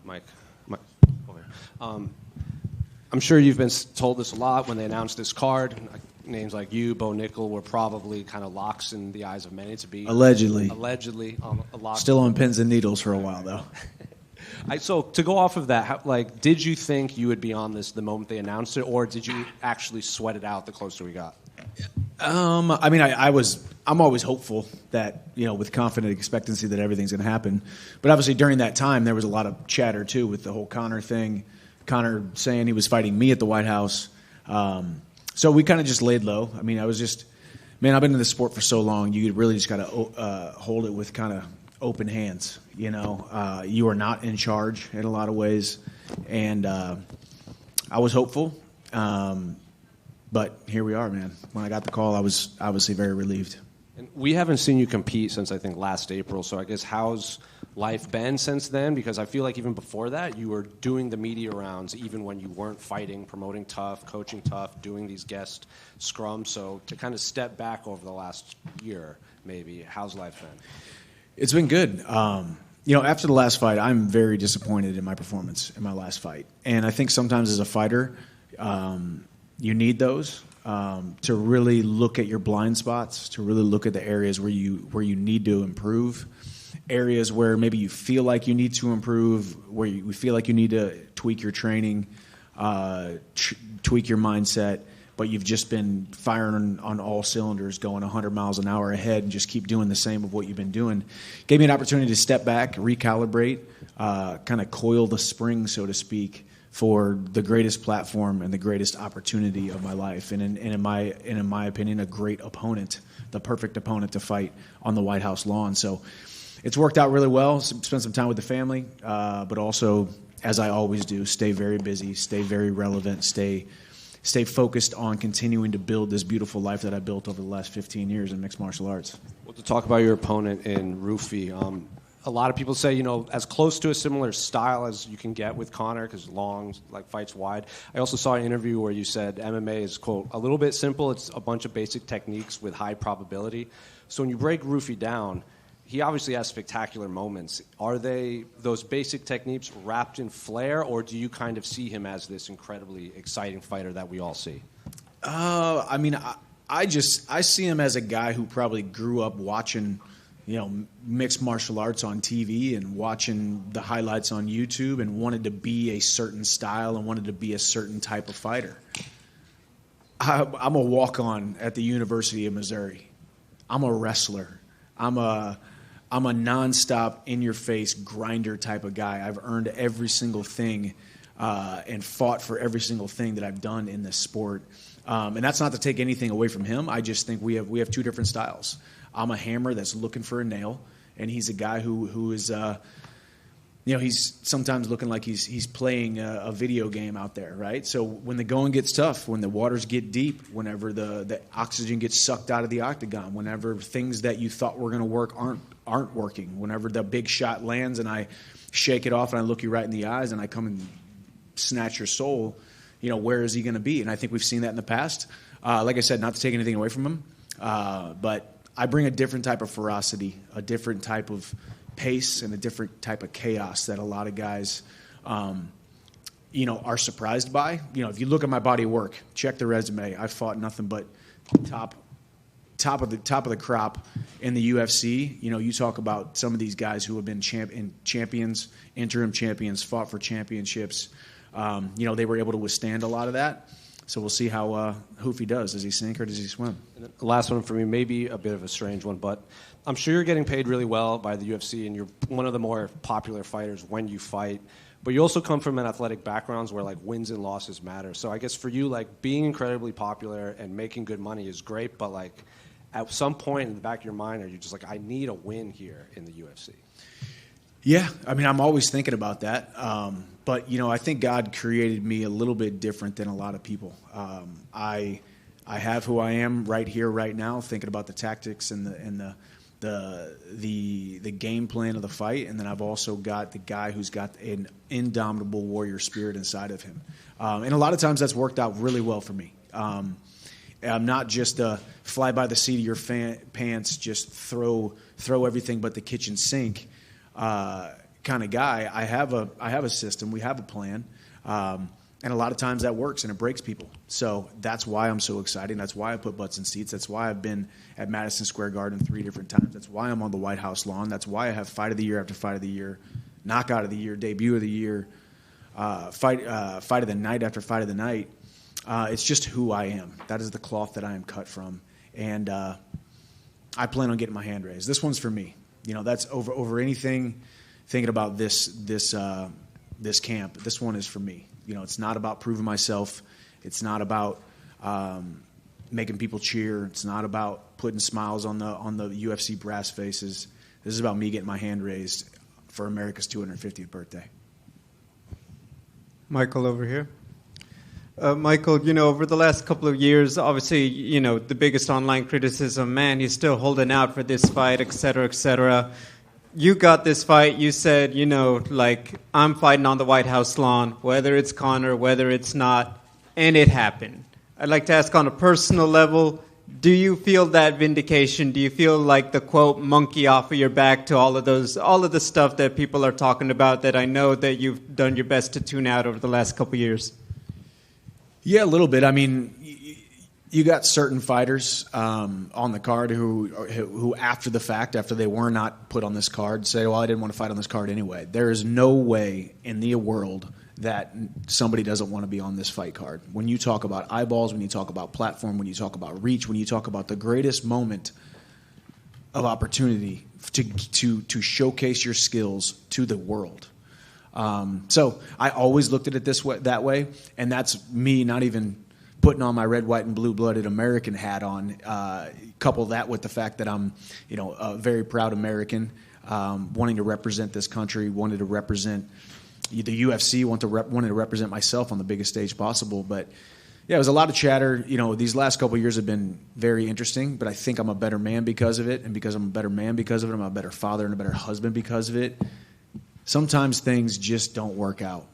Mike. Over here. I'm sure you've been told this a lot when they announced this card. Names like you, Bo Nickel, were probably kind of locks in the eyes of many to be. Allegedly. A lock. Still on pins and needles for a while, though. So to go off of that, did you think you would be on this the moment they announced it, or did you actually sweat it out the closer we got? I'm always hopeful that, with confident expectancy that everything's going to happen. But obviously during that time, there was a lot of chatter, too, with the whole Conor thing. Conor saying he was fighting me at the White House. So we kind of just laid low. I've been in this sport for so long, you really just got to hold it with kind of open hands. You are not in charge in a lot of ways. And I was hopeful. But here we are, man. When I got the call, I was obviously very relieved. And we haven't seen you compete since, I think, last April. So I guess how's life been since then? Because I feel like even before that, you were doing the media rounds even when you weren't fighting, promoting Tough, coaching Tough, doing these guest scrums. So to kind of step back over the last year, maybe, how's life been? It's been good. After the last fight, I'm very disappointed in my performance in my last fight. And I think sometimes as a fighter, you need those to really look at your blind spots, to really look at the areas where you need to improve, areas where maybe you feel like you need to improve, where you feel like you need to tweak your training, tweak your mindset, but you've just been firing on all cylinders, going 100 miles an hour ahead and just keep doing the same of what you've been doing. Gave me an opportunity to step back, recalibrate, kind of coil the spring, so to speak, for the greatest platform and the greatest opportunity of my life, and in my opinion, a great opponent, the perfect opponent to fight on the White House lawn. So it's worked out really well. Spent some time with the family, but also, as I always do, stay very busy, stay very relevant, stay focused on continuing to build this beautiful life that I built over the last 15 years in mixed martial arts. Well, to talk about your opponent in Ruffy, a lot of people say, as close to a similar style as you can get with Conor, because long, fights wide. I also saw an interview where you said MMA is, quote, a little bit simple. It's a bunch of basic techniques with high probability. So when you break Ruffy down, he obviously has spectacular moments. Are they those basic techniques wrapped in flair, or do you kind of see him as this incredibly exciting fighter that we all see? I see him as a guy who probably grew up watching mixed martial arts on TV and watching the highlights on YouTube and wanted to be a certain style and wanted to be a certain type of fighter. I'm a walk-on at the University of Missouri. I'm a wrestler. I'm a nonstop, in-your-face grinder type of guy. I've earned every single thing and fought for every single thing that I've done in this sport. And that's not to take anything away from him. I just think we have two different styles. I'm a hammer that's looking for a nail, and he's a guy who is, he's sometimes looking like he's playing a video game out there, right? So when the going gets tough, when the waters get deep, whenever the oxygen gets sucked out of the octagon, whenever things that you thought were going to work aren't working, whenever the big shot lands and I shake it off and I look you right in the eyes and I come and snatch your soul, where is he going to be? And I think we've seen that in the past. Like I said, not to take anything away from him, but I bring a different type of ferocity, a different type of pace, and a different type of chaos that a lot of guys, are surprised by. If you look at my body of work, check the resume. I fought nothing but top of the crop in the UFC. You talk about some of these guys who have been champions, interim champions, fought for championships. They were able to withstand a lot of that. So we'll see how Ruffy does. Does he sink or does he swim? And the last one for me, maybe a bit of a strange one, but I'm sure you're getting paid really well by the UFC, and you're one of the more popular fighters when you fight. But you also come from an athletic background where wins and losses matter. So I guess for you, being incredibly popular and making good money is great, but at some point in the back of your mind, are you just I need a win here in the UFC? Yeah, I'm always thinking about that. But, I think God created me a little bit different than a lot of people. I have who I am right here, right now, thinking about the tactics and the game plan of the fight. And then I've also got the guy who's got an indomitable warrior spirit inside of him. And a lot of times that's worked out really well for me. I'm not just a fly by the seat of your pants, just throw everything but the kitchen sink kind of guy. I have a system. We have a plan. And a lot of times that works and it breaks people. So that's why I'm so excited. That's why I put butts in seats. That's why I've been at Madison Square Garden 3 different times. That's why I'm on the White House lawn. That's why I have fight of the year after fight of the year, knockout of the year, debut of the year, fight of the night after fight of the night. It's just who I am. That is the cloth that I am cut from. And I plan on getting my hand raised. This one's for me. That's over anything thinking about this camp. This one is for me. It's not about proving myself. It's not about making people cheer. It's not about putting smiles on the UFC brass faces. This is about me getting my hand raised for America's 250th birthday. Michael over here. Michael, over the last couple of years, obviously, the biggest online criticism, man, he's still holding out for this fight, et cetera, et cetera. You got this fight. You said, I'm fighting on the White House lawn, whether it's Conor, whether it's not, and it happened. I'd like to ask on a personal level, do you feel that vindication? Do you feel like the, quote, monkey off of your back to all of the stuff that people are talking about that I know that you've done your best to tune out over the last couple of years? Yeah, a little bit. I mean, you got certain fighters on the card who after the fact, after they were not put on this card, say, well, I didn't want to fight on this card anyway. There is no way in the world that somebody doesn't want to be on this fight card. When you talk about eyeballs, when you talk about platform, when you talk about reach, when you talk about the greatest moment of opportunity to showcase your skills to the world. So I always looked at it that way, and that's me not even putting on my red, white, and blue-blooded American hat on. Couple that with the fact that I'm, a very proud American, wanting to represent this country, wanted to represent the UFC, wanted to represent myself on the biggest stage possible. But yeah, it was a lot of chatter. These last couple of years have been very interesting, but I think I'm a better man because of it, and because I'm a better man because of it, I'm a better father and a better husband because of it. Sometimes things just don't work out.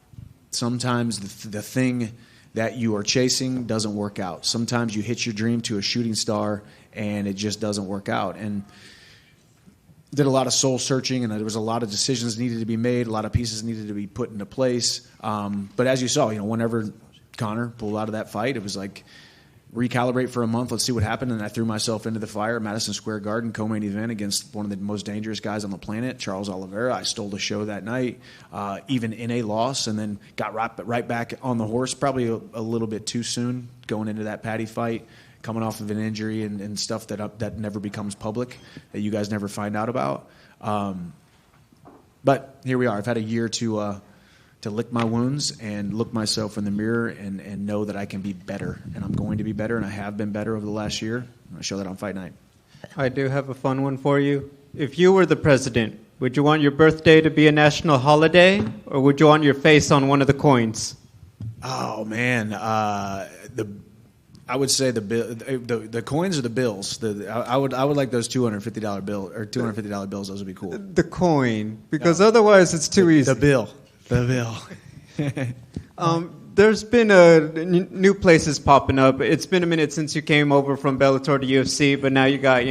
Sometimes the thing that you are chasing doesn't work out. Sometimes you hit your dream to a shooting star and it just doesn't work out. And did a lot of soul searching, and there was a lot of decisions needed to be made, a lot of pieces needed to be put into place. But as you saw, whenever Conor pulled out of that fight, it was like recalibrate for a month, let's see what happened. And I threw myself into the fire at Madison Square Garden, co-main event against one of the most dangerous guys on the planet, Charles Oliveira. I stole the show that night, even in a loss, and then got right back on the horse, probably a little bit too soon going into that Patty fight, coming off of an injury and stuff that never becomes public, that you guys never find out about. But here we are. I've had a year to lick my wounds and look myself in the mirror and know that I can be better. And I'm going to be better, and I have been better over the last year. I show that on Fight Night. I do have a fun one for you. If you were the president, would you want your birthday to be a national holiday, or would you want your face on one of the coins? Oh, man. I would say the coins or the bills. I would like those $250 bill or $250 bills. Those would be cool. The coin, because otherwise it's too easy. The bill. There's been new places popping up. It's been a minute since you came over from Bellator to UFC, but now you got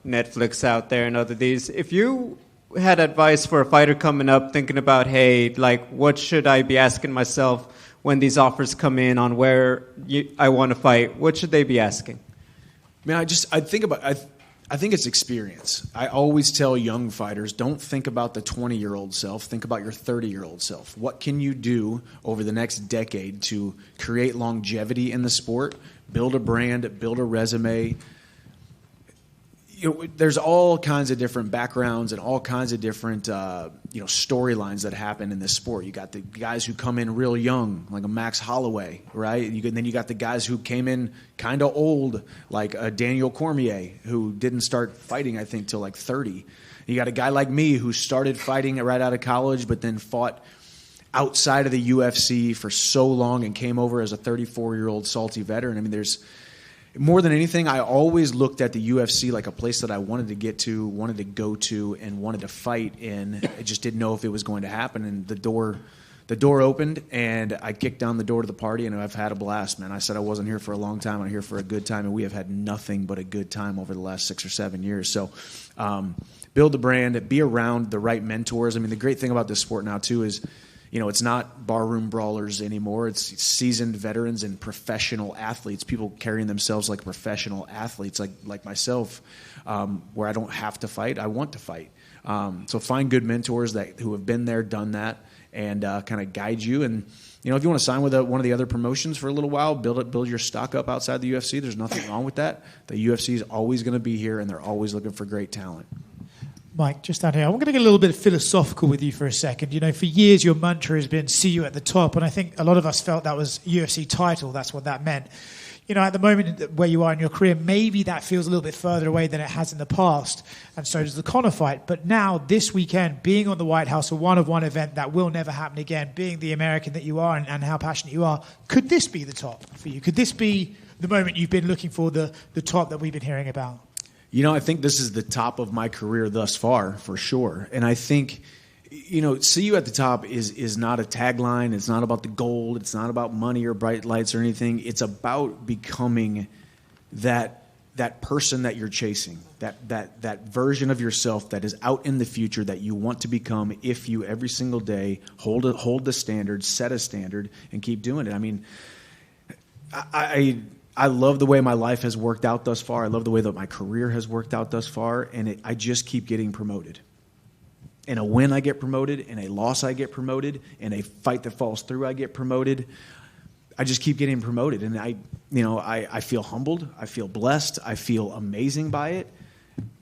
Netflix out there and other these. If you had advice for a fighter coming up, thinking about, hey, what should I be asking myself when these offers come in on where I want to fight, what should they be asking? Man, I think it's experience. I always tell young fighters, don't think about the 20-year-old self. Think about your 30-year-old self. What can you do over the next decade to create longevity in the sport, build a brand, build a resume? There's all kinds of different backgrounds and all kinds of different storylines that happen in this sport. You got the guys who come in real young, like a Max Holloway, right? Then you got the guys who came in kind of old, like a Daniel Cormier, who didn't start fighting, I think, till like 30. You got a guy like me who started fighting right out of college, but then fought outside of the UFC for so long and came over as a 34-year-old salty veteran. I mean, there's more than anything, I always looked at the UFC like a place that I wanted to get to, wanted to go to, and wanted to fight in. I just didn't know if it was going to happen. And the door opened, and I kicked down the door to the party, and I've had a blast, man. I said I wasn't here for a long time. I'm here for a good time, and we have had nothing but a good time over the last 6 or 7 years. So build the brand, be around the right mentors. I mean, the great thing about this sport now too is, it's not barroom brawlers anymore. It's seasoned veterans and professional athletes, people carrying themselves like professional athletes, like myself, where I don't have to fight. I want to fight. So find good mentors who have been there, done that, and kind of guide you. And if you want to sign with one of the other promotions for a little while, build your stock up outside the UFC. There's nothing wrong with that. The UFC is always going to be here, and they're always looking for great talent. Mike, just down here, I'm going to get a little bit philosophical with you for a second. For years your mantra has been "see you at the top," and I think a lot of us felt that was UFC title. That's what that meant. At the moment where you are in your career, maybe that feels a little bit further away than it has in the past, and so does the Conor fight. But now, this weekend, being on the White House, a one-of-one event that will never happen again, being the American that you are and how passionate you are, could this be the top for you? Could this be the moment you've been looking for, the top that we've been hearing about? I think this is the top of my career thus far, for sure. And I think, see you at the top is not a tagline. It's not about the gold. It's not about money or bright lights or anything. It's about becoming that person that you're chasing, that version of yourself that is out in the future that you want to become if you every single day hold the standard, set a standard, and keep doing it. I mean, I love the way my life has worked out thus far. I love the way that my career has worked out thus far, and I just keep getting promoted. In a win, I get promoted. In a loss, I get promoted. In a fight that falls through, I get promoted. I just keep getting promoted, and I feel humbled. I feel blessed. I feel amazing by it.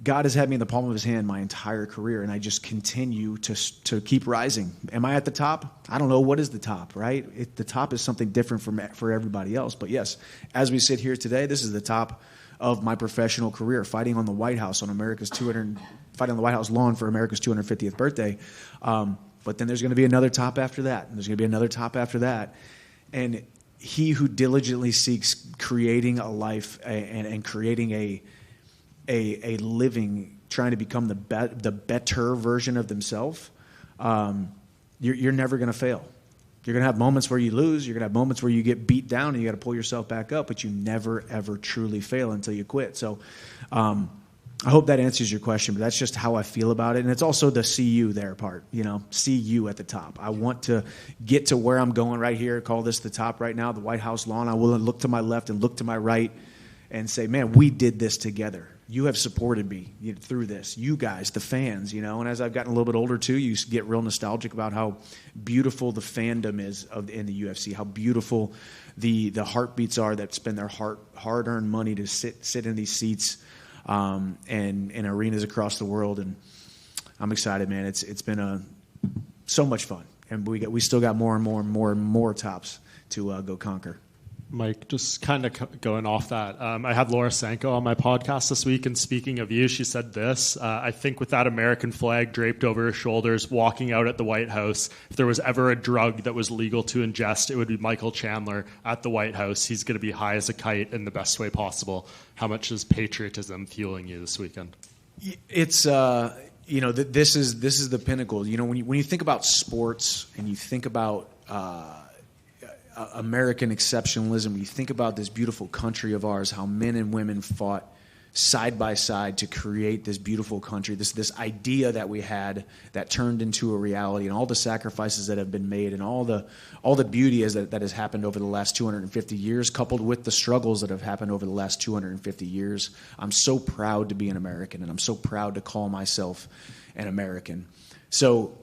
God has had me in the palm of his hand my entire career, and I just continue to keep rising. Am I at the top? I don't know. What is the top, right? The top is something different for everybody else. But yes, as we sit here today, this is the top of my professional career, fighting on the White House fighting on the White House lawn for America's 250th birthday. But then there's going to be another top after that, and there's going to be another top after that. And he who diligently seeks creating a life and creating a living, trying to become the better version of themselves, you're never going to fail. You're going to have moments where you lose. You're going to have moments where you get beat down and you got to pull yourself back up, but you never, ever truly fail until you quit. So I hope that answers your question, but that's just how I feel about it. And it's also the see you there part, see you at the top. I want to get to where I'm going right here, call this the top right now, the White House lawn. I will look to my left and look to my right and say, man, we did this together. You have supported me through this. You guys, the fans, And as I've gotten a little bit older too, you get real nostalgic about how beautiful the fandom is in the UFC, how beautiful the heartbeats are that spend their hard-earned money to sit in these seats and in arenas across the world. And I'm excited, man. It's been so much fun, and we still got more and more and more and more tops to go conquer. Mike, just kind of going off that, I had Laura Sanko on my podcast this week, and speaking of you, she said this, I think with that American flag draped over her shoulders, walking out at the White House, if there was ever a drug that was legal to ingest, it would be Michael Chandler at the White House. He's going to be high as a kite in the best way possible. How much is patriotism fueling you this weekend? It's, this is the pinnacle. When you think about sports and you think about American exceptionalism, when you think about this beautiful country of ours, how men and women fought side by side to create this beautiful country, this idea that we had that turned into a reality, and all the sacrifices that have been made, and all the beauty that has happened over the last 250 years, coupled with the struggles that have happened over the last 250 years. I'm so proud to be an American, and I'm so proud to call myself an American. So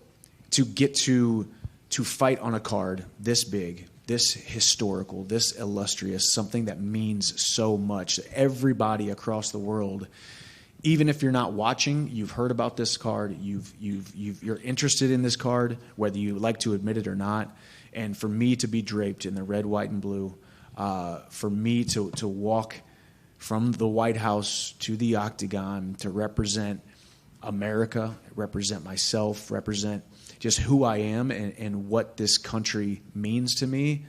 to get to fight on a card this big, this historical, this illustrious, something that means so much. Everybody across the world, even if you're not watching, you've heard about this card. You're interested in this card, whether you like to admit it or not. And for me to be draped in the red, white, and blue, for me to walk from the White House to the Octagon to represent America, represent myself, represent just who I am and what this country means to me,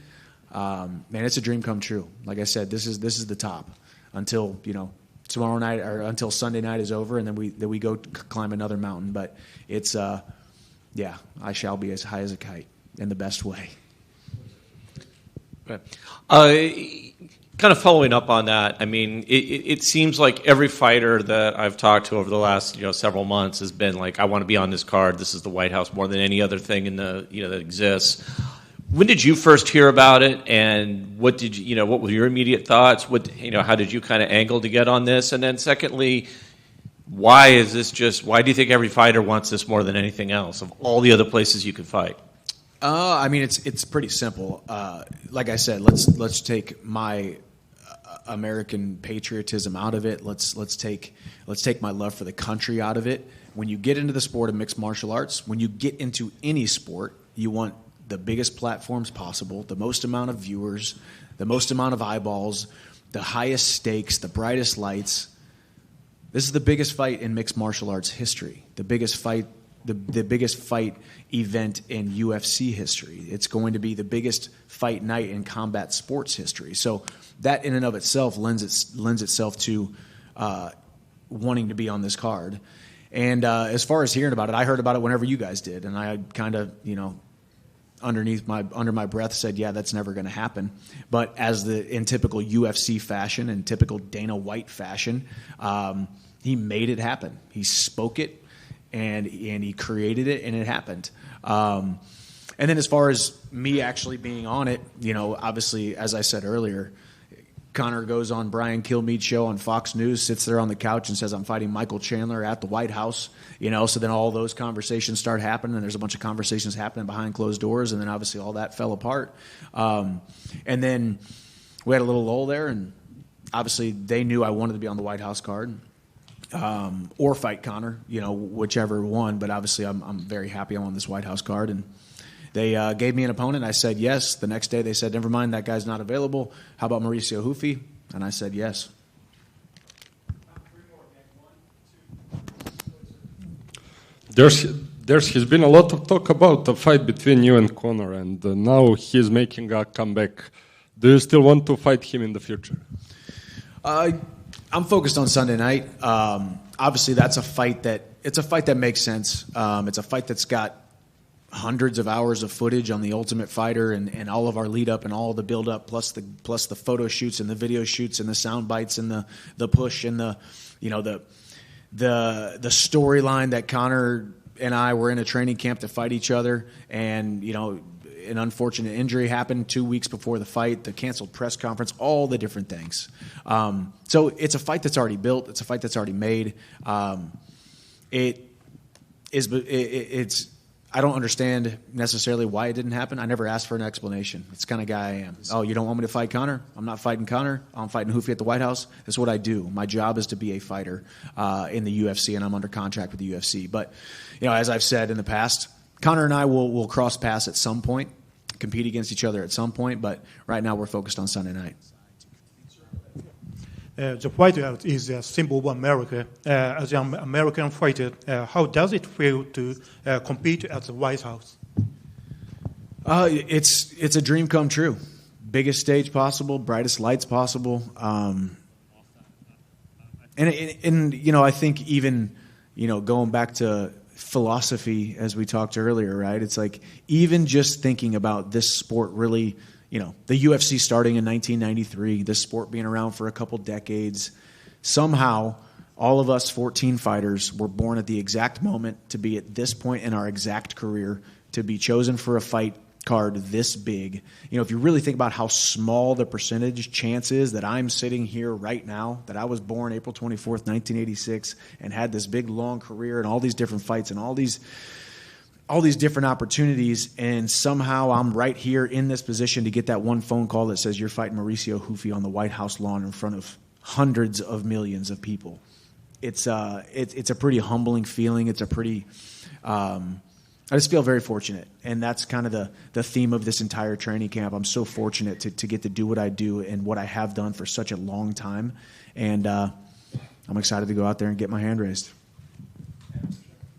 man, it's a dream come true. Like I said, this is the top until tomorrow night or until Sunday night is over, and then we go climb another mountain. But it's I shall be as high as a kite in the best way. kind of following up on that, I mean, it seems like every fighter that I've talked to over the last several months has been like, I want to be on this card. This is the White House more than any other thing in the that exists. When did you first hear about it, and what did what were your immediate thoughts? How did you kind of angle to get on this? And then secondly, why do you think every fighter wants this more than anything else of all the other places you could fight? I mean, it's pretty simple. Like I said, let's take my American patriotism out of it. Let's take my love for the country out of it. When you get into the sport of mixed martial arts, when you get into any sport, you want the biggest platforms possible, the most amount of viewers, the most amount of eyeballs, the highest stakes, the brightest lights. This is the biggest fight in mixed martial arts history. The biggest fight event in UFC history. It's going to be the biggest fight night in combat sports history. So that in and of itself lends itself to wanting to be on this card. And as far as hearing about it, I heard about it whenever you guys did, and I kind of under my breath said, yeah, that's never going to happen. But in typical UFC fashion and typical Dana White fashion, he made it happen. He spoke it. And he created it, and it happened. And then as far as me actually being on it, obviously, as I said earlier, Conor goes on Brian Kilmeade's show on Fox News, sits there on the couch and says, I'm fighting Michael Chandler at the White House. So then all those conversations start happening, and there's a bunch of conversations happening behind closed doors, and then obviously all that fell apart. And then we had a little lull there, and obviously they knew I wanted to be on the White House card. Or fight Conor, whichever one. But obviously, I'm very happy I'm on this White House card. And they gave me an opponent. I said yes. The next day, they said, never mind, that guy's not available. How about Mauricio Ruffy? And I said yes. There's been a lot of talk about the fight between you and Conor, and now he's making a comeback. Do you still want to fight him in the future? I'm focused on Sunday night. Obviously, it's a fight that makes sense. It's a fight that's got hundreds of hours of footage on the Ultimate Fighter and all of our lead up and all the build up, plus the photo shoots and the video shoots and the sound bites and the push and the storyline that Conor and I were in a training camp to fight each other, and an unfortunate injury happened 2 weeks before the fight, the canceled press conference, all the different things. So it's a fight that's already built. It's a fight that's already made. I don't understand necessarily why it didn't happen. I never asked for an explanation. It's the kind of guy I am. Oh, you don't want me to fight Conor? I'm not fighting Conor. I'm fighting Ruffy at the White House. That's what I do. My job is to be a fighter in the UFC, and I'm under contract with the UFC. But, as I've said in the past, Conor and I will cross paths at some point, compete against each other at some point, but right now we're focused on Sunday night. The White House is a symbol of America. As an American fighter, how does it feel to compete at the White House? It's a dream come true. Biggest stage possible, brightest lights possible. And I think even, going back to philosophy, as we talked earlier, right? It's like even just thinking about this sport really, the UFC starting in 1993, this sport being around for a couple decades, somehow all of us 14 fighters were born at the exact moment to be at this point in our exact career, to be chosen for a fight card this big. If you really think about how small the percentage chance is that I'm sitting here right now, that I was born April 24th, 1986, and had this big long career and all these different fights and all these different opportunities, and somehow I'm right here in this position to get that one phone call that says you're fighting Mauricio Ruffy on the White House lawn in front of hundreds of millions of people. It's a pretty humbling feeling. It's a pretty I just feel very fortunate, and that's kind of the theme of this entire training camp. I'm so fortunate to get to do what I do and what I have done for such a long time, and I'm excited to go out there and get my hand raised.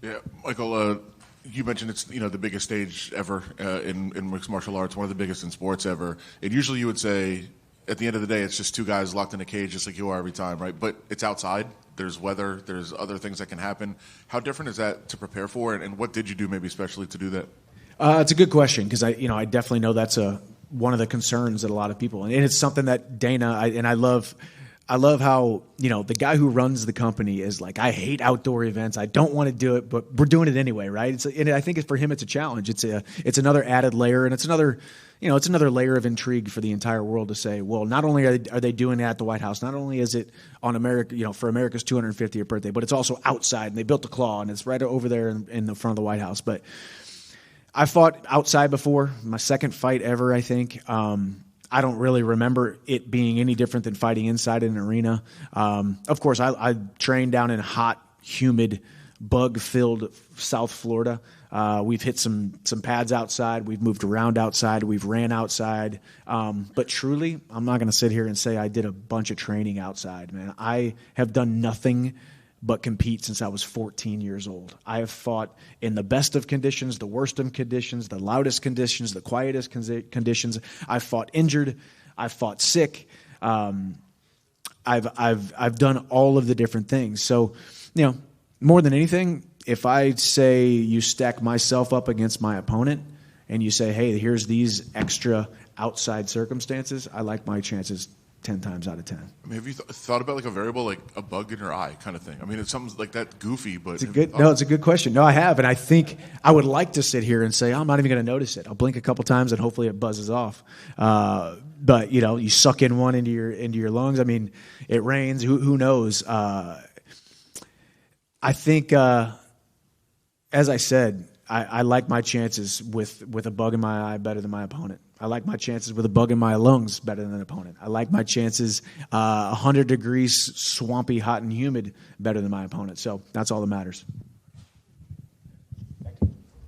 Yeah, Michael, you mentioned it's the biggest stage ever in mixed martial arts, one of the biggest in sports ever. And usually you would say, at the end of the day, it's just two guys locked in a cage just like you are every time, right? But it's outside. There's weather. There's other things that can happen. How different is that to prepare for, and what did you do maybe especially to do that? It's a good question because I definitely know that's a one of the concerns that a lot of people, and it's something that Dana, I love how, the guy who runs the company is like, I hate outdoor events. I don't want to do it, but we're doing it anyway, right? And I think for him, it's a challenge. It's another added layer, and it's another layer of intrigue for the entire world to say, well, not only are they doing it at the White House, not only is it on America, for America's 250th birthday, but it's also outside, and they built a claw, and it's right over there in the front of the White House. But I fought outside before, my second fight ever, I think. I don't really remember it being any different than fighting inside an arena. Of course, I trained down in hot, humid, bug-filled South Florida. We've hit some pads outside. We've moved around outside. We've ran outside. But truly, I'm not going to sit here and say I did a bunch of training outside, man. I have done nothing but compete since I was 14 years old. I have fought in the best of conditions, the worst of conditions, the loudest conditions, the quietest conditions. I've fought injured. I've fought sick. I've done all of the different things. So, more than anything, if I say you stack myself up against my opponent and you say, hey, here's these extra outside circumstances, I like my chances 10 times out of 10. I mean, have you thought about like a variable, like a bug in your eye kind of thing? I mean, it's something like that goofy, but... it's a good question. No, I have, and I think I would like to sit here and say, I'm not even going to notice it. I'll blink a couple times and hopefully it buzzes off. But, you suck in one into your lungs. I mean, it rains. Who knows? I think, as I said, I like my chances with a bug in my eye better than my opponent. I like my chances with a bug in my lungs better than an opponent. I like my chances 100 degrees, swampy, hot, and humid better than my opponent. So that's all that matters.